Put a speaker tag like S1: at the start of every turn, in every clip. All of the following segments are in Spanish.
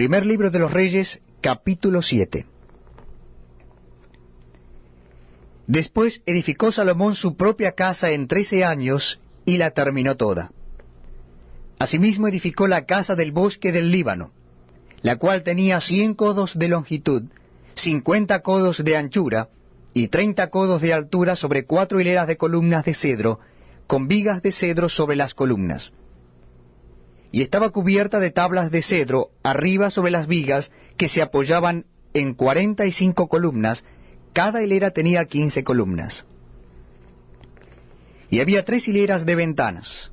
S1: Primer libro de los Reyes, capítulo 7. Después edificó Salomón su propia casa en 13 años, y la terminó toda. Asimismo edificó la casa del bosque del Líbano, la cual tenía 100 codos de longitud, 50 codos de anchura, y 30 codos de altura, sobre 4 hileras de columnas de cedro, con vigas de cedro sobre las columnas. Y estaba cubierta de tablas de cedro arriba sobre las vigas, que se apoyaban en 45 columnas, cada hilera tenía 15 columnas. Y había 3 hileras de ventanas,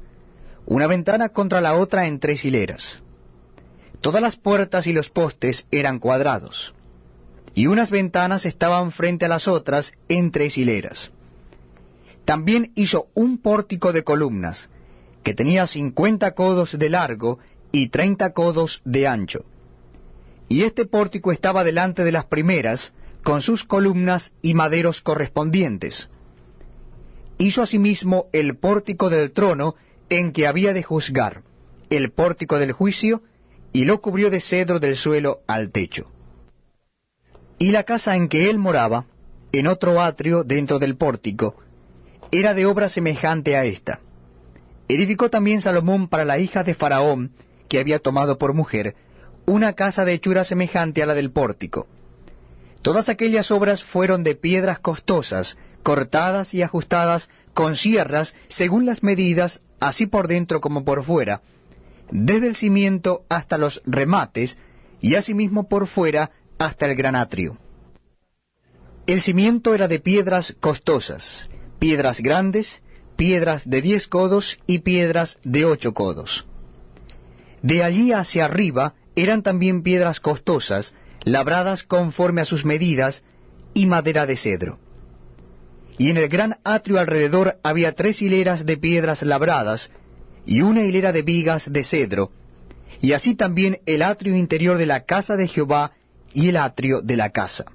S1: una ventana contra la otra en 3 hileras. Todas las puertas y los postes eran cuadrados, y unas ventanas estaban frente a las otras en 3 hileras. También hizo un pórtico de columnas, que tenía 50 codos de largo y 30 codos de ancho. Y este pórtico estaba delante de las primeras, con sus columnas y maderos correspondientes. Hizo asimismo el pórtico del trono en que había de juzgar, el pórtico del juicio, y lo cubrió de cedro del suelo al techo. Y la casa en que él moraba, en otro atrio dentro del pórtico, era de obra semejante a esta. Edificó también Salomón para la hija de Faraón, que había tomado por mujer, una casa de hechura semejante a la del pórtico. Todas aquellas obras fueron de piedras costosas, cortadas y ajustadas con sierras según las medidas, así por dentro como por fuera, desde el cimiento hasta los remates, y asimismo por fuera hasta el gran atrio. El cimiento era de piedras costosas, piedras grandes, piedras de 10 codos y piedras de 8 codos. De allí hacia arriba eran también piedras costosas, labradas conforme a sus medidas, y madera de cedro. Y en el gran atrio alrededor había 3 hileras de piedras labradas, y una hilera de vigas de cedro, y así también el atrio interior de la casa de Jehová y el atrio de la casa.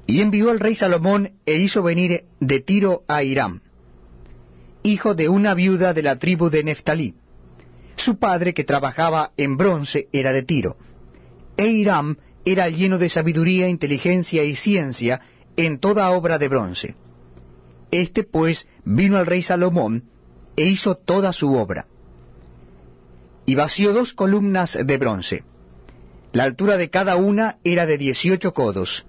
S1: Y envió el rey Salomón e hizo venir de Tiro a Hiram, hijo de una viuda de la tribu de Neftalí. Su padre, que trabajaba en bronce, era de Tiro. E Hiram era lleno de sabiduría, inteligencia y ciencia en toda obra de bronce. Este pues vino al rey Salomón e hizo toda su obra. Y vació 2 columnas de bronce. La altura de cada una era de 18 codos,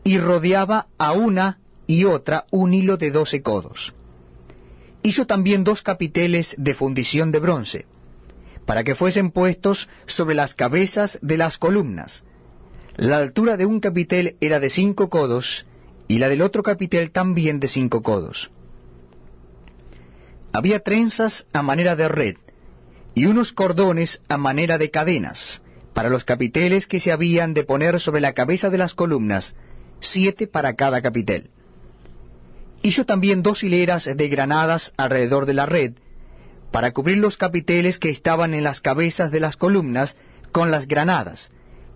S1: y rodeaba a una y otra un hilo de 12 codos. Hizo también 2 capiteles de fundición de bronce, para que fuesen puestos sobre las cabezas de las columnas. La altura de un capitel era de 5 codos, y la del otro capitel también de 5 codos. Había trenzas a manera de red, y unos cordones a manera de cadenas, para los capiteles que se habían de poner sobre la cabeza de las columnas, 7 para cada capitel. Hizo también 2 hileras de granadas alrededor de la red, para cubrir los capiteles que estaban en las cabezas de las columnas con las granadas,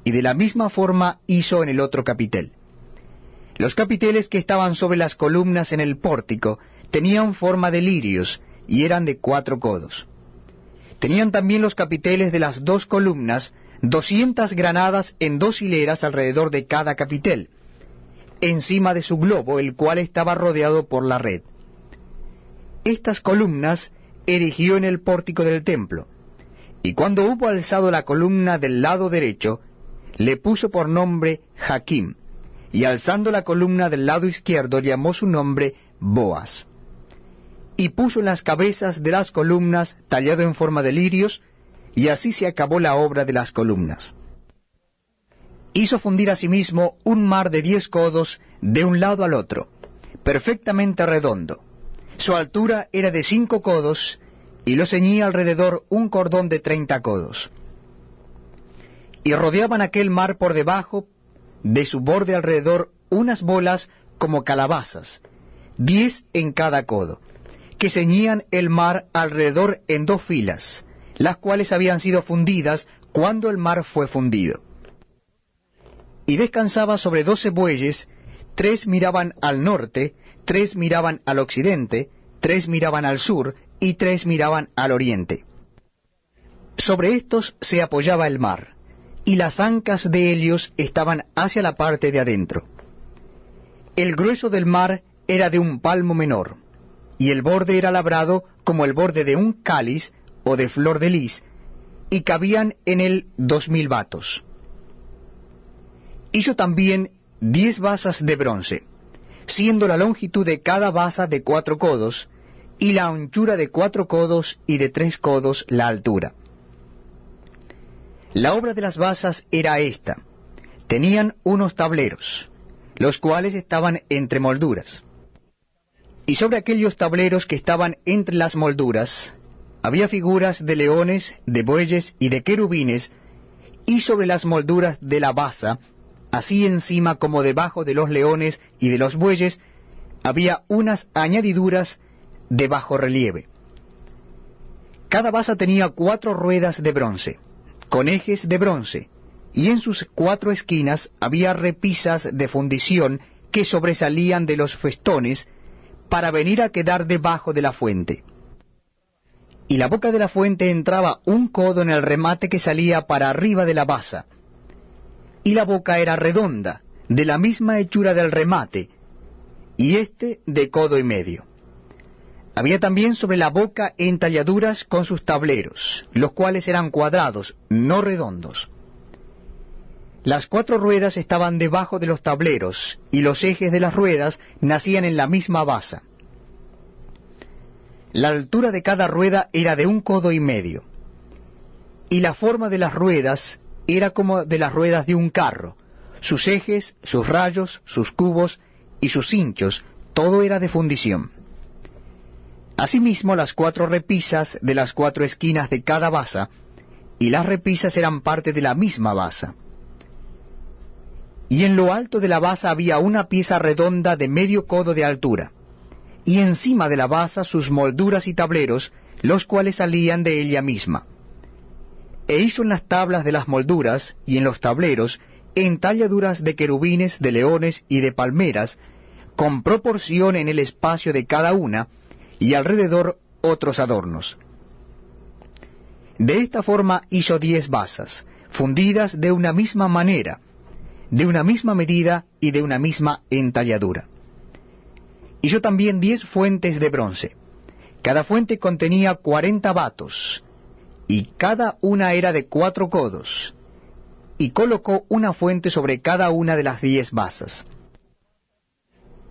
S1: y de la misma forma hizo en el otro capitel. Los capiteles que estaban sobre las columnas en el pórtico tenían forma de lirios, y eran de 4 codos. Tenían también los capiteles de las 2 columnas 200 granadas en 2 hileras alrededor de cada capitel, encima de su globo, el cual estaba rodeado por la red. Estas columnas erigió en el pórtico del templo, y cuando hubo alzado la columna del lado derecho, le puso por nombre Jaquim, y alzando la columna del lado izquierdo llamó su nombre Boaz. Y puso en las cabezas de las columnas tallado en forma de lirios, y así se acabó la obra de las columnas. Hizo fundir asimismo un mar de 10 codos de un lado al otro, perfectamente redondo. Su altura era de 5 codos, y lo ceñía alrededor un cordón de 30 codos. Y rodeaban aquel mar por debajo de su borde alrededor unas bolas como calabazas, 10 en cada codo, que ceñían el mar alrededor en 2 filas, las cuales habían sido fundidas cuando el mar fue fundido. Y descansaba sobre 12 bueyes, 3 miraban al norte, 3 miraban al occidente, 3 miraban al sur, y 3 miraban al oriente. Sobre estos se apoyaba el mar, y las ancas de ellos estaban hacia la parte de adentro. El grueso del mar era de un palmo menor, y el borde era labrado como el borde de un cáliz o de flor de lis, y cabían en él 2000 batos. Hizo también 10 basas de bronce, siendo la longitud de cada basa de 4 codos, y la anchura de 4 codos y de 3 codos la altura. La obra de las basas era esta: tenían unos tableros, los cuales estaban entre molduras. Y sobre aquellos tableros que estaban entre las molduras, había figuras de leones, de bueyes y de querubines, y sobre las molduras de la basa, así encima como debajo de los leones y de los bueyes, había unas añadiduras de bajo relieve. Cada basa tenía 4 ruedas de bronce, con ejes de bronce, y en sus 4 esquinas había repisas de fundición que sobresalían de los festones, para venir a quedar debajo de la fuente. Y la boca de la fuente entraba 1 codo en el remate que salía para arriba de la basa, y la boca era redonda, de la misma hechura del remate, y éste de codo y medio. Había también sobre la boca entalladuras con sus tableros, los cuales eran cuadrados, no redondos. Las 4 ruedas estaban debajo de los tableros, y los ejes de las ruedas nacían en la misma basa. La altura de cada rueda era de 1 codo y medio, y la forma de las ruedas era como de las ruedas de un carro. Sus ejes, sus rayos, sus cubos y sus cinchos, todo era de fundición. Asimismo, las 4 repisas de las 4 esquinas de cada basa, y las repisas eran parte de la misma basa. Y en lo alto de la basa había una pieza redonda de medio codo de altura, y encima de la basa sus molduras y tableros, los cuales salían de ella misma. E hizo en las tablas de las molduras y en los tableros entalladuras de querubines, de leones y de palmeras, con proporción en el espacio de cada una, y alrededor otros adornos. De esta forma hizo 10 basas, fundidas de una misma manera, de una misma medida y de una misma entalladura. Hizo también 10 fuentes de bronce. Cada fuente contenía 40 batos, y cada una era de 4 codos, y colocó una fuente sobre cada una de las 10 basas.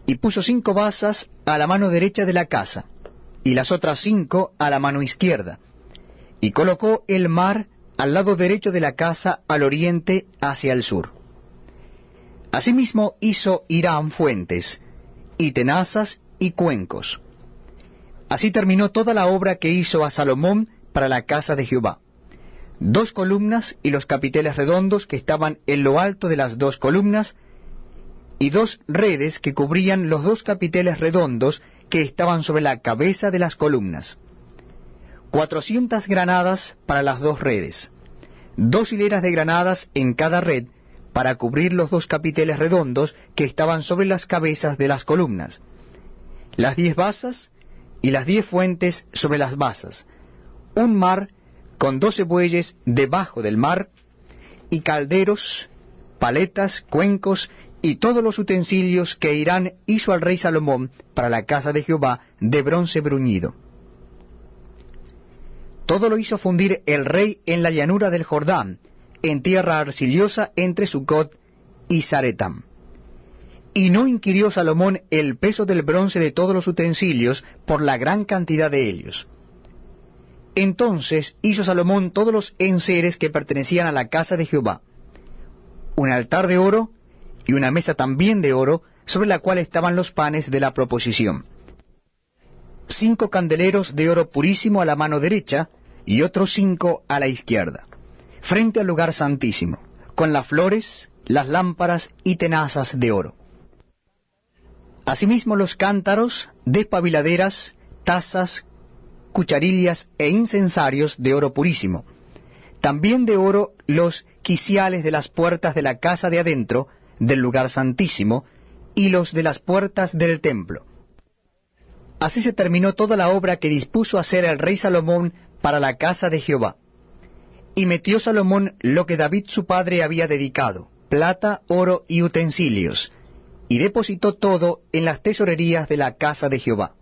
S1: Y puso 5 basas a la mano derecha de la casa, y las otras 5 a la mano izquierda, y colocó el mar al lado derecho de la casa al oriente hacia el sur. Asimismo hizo Hiram fuentes, y tenazas y cuencos. Así terminó toda la obra que hizo a Salomón para la casa de Jehová: 2 columnas y los capiteles redondos que estaban en lo alto de las 2 columnas, y 2 redes que cubrían los 2 capiteles redondos que estaban sobre la cabeza de las columnas. 400 granadas para las 2 redes, 2 hileras de granadas en cada red, para cubrir los 2 capiteles redondos que estaban sobre las cabezas de las columnas, las 10 basas y las 10 fuentes sobre las basas, un mar con 12 bueyes debajo del mar, y calderos, paletas, cuencos y todos los utensilios que Hiram hizo al rey Salomón para la casa de Jehová de bronce bruñido. Todo lo hizo fundir el rey en la llanura del Jordán, en tierra arcillosa entre Sucot y Zaretam. Y no inquirió Salomón el peso del bronce de todos los utensilios por la gran cantidad de ellos. Entonces hizo Salomón todos los enseres que pertenecían a la casa de Jehová: un altar de oro y una mesa también de oro, sobre la cual estaban los panes de la proposición; 5 candeleros de oro purísimo a la mano derecha, y otros 5 a la izquierda, frente al lugar santísimo, con las flores, las lámparas y tenazas de oro. Asimismo los cántaros, despabiladeras, tazas, cucharillas e incensarios de oro purísimo. También de oro los quiciales de las puertas de la casa de adentro del lugar santísimo, y los de las puertas del templo. Así se terminó toda la obra que dispuso hacer el rey Salomón para la casa de Jehová. Y metió Salomón lo que David su padre había dedicado, plata, oro y utensilios, y depositó todo en las tesorerías de la casa de Jehová.